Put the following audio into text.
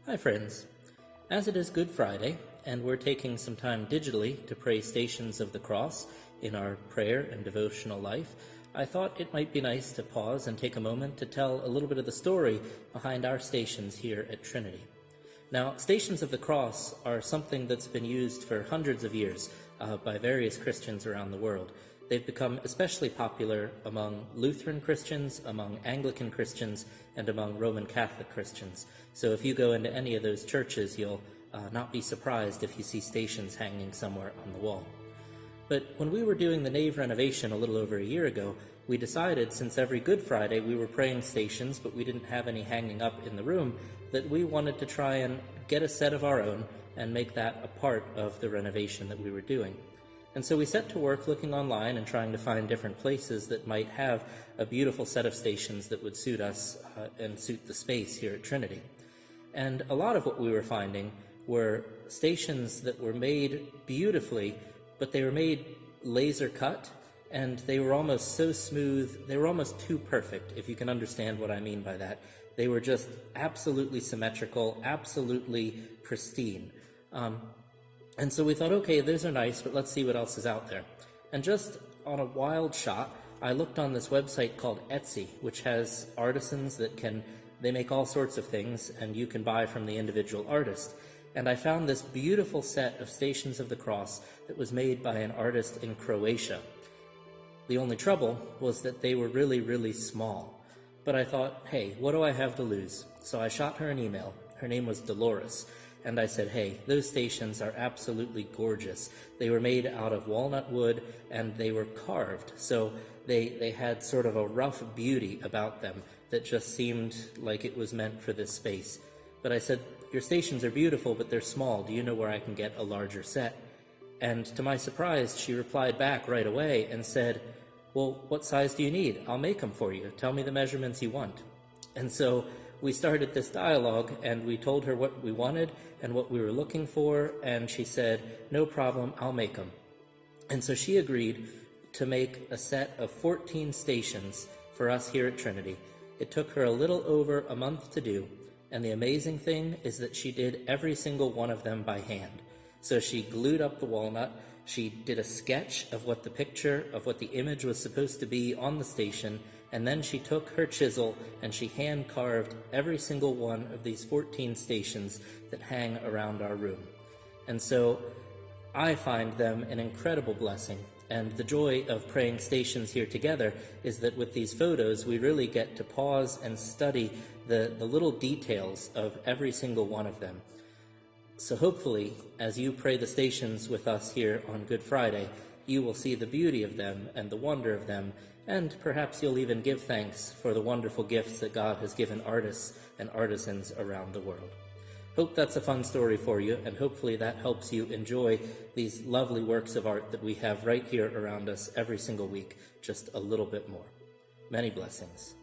Hi friends. As it is Good Friday, and we're taking some time digitally to pray Stations of the Cross in our prayer and devotional life, I thought it might be nice to pause and take a moment to tell a little bit of the story behind our stations here at Trinity. Now, Stations of the Cross are something that's been used for hundreds of years by various Christians around the world. They've become especially popular among Lutheran Christians, among Anglican Christians, and among Roman Catholic Christians. So if you go into any of those churches, you'll not be surprised if you see stations hanging somewhere on the wall. But when we were doing the Nave renovation a little over a year ago, we decided, since every Good Friday we were praying stations, but we didn't have any hanging up in the room, that we wanted to try and get a set of our own and make that a part of the renovation that we were doing. And so we set to work looking online and trying to find different places that might have a beautiful set of stations that would suit us and suit the space here at Trinity. And a lot of what we were finding were stations that were made beautifully, but they were made laser cut, and they were almost so smooth, they were almost too perfect, if you can understand what I mean by that. They were just absolutely symmetrical, absolutely pristine. And so we thought, okay, those are nice, but let's see what else is out there. And just on a wild shot, I looked on this website called Etsy, which has artisans that they make all sorts of things, and you can buy from the individual artist. And I found this beautiful set of Stations of the Cross that was made by an artist in Croatia. The only trouble was that they were really, really small. But I thought, hey, what do I have to lose? So I shot her an email. Her name was Dolores. And I said, hey, those stations are absolutely gorgeous. They were made out of walnut wood, and they were carved. So they had sort of a rough beauty about them that just seemed like it was meant for this space. But I said, your stations are beautiful, but they're small. Do you know where I can get a larger set? And to my surprise, she replied back right away and said, well, what size do you need? I'll make them for you. Tell me the measurements you want. And so we started this dialogue, and we told her what we wanted and what we were looking for, and she said, no problem, I'll make them. And so she agreed to make a set of 14 stations for us here at Trinity. It took her a little over a month to do, and the amazing thing is that she did every single one of them by hand. So she glued up the walnut, she did a sketch of what the image was supposed to be on the station, and then she took her chisel and she hand-carved every single one of these 14 stations that hang around our room. And so I find them an incredible blessing, and the joy of praying stations here together is that with these photos we really get to pause and study the little details of every single one of them. So hopefully, as you pray the stations with us here on Good Friday, you will see the beauty of them and the wonder of them, and perhaps you'll even give thanks for the wonderful gifts that God has given artists and artisans around the world. Hope that's a fun story for you, and hopefully that helps you enjoy these lovely works of art that we have right here around us every single week, just a little bit more. Many blessings.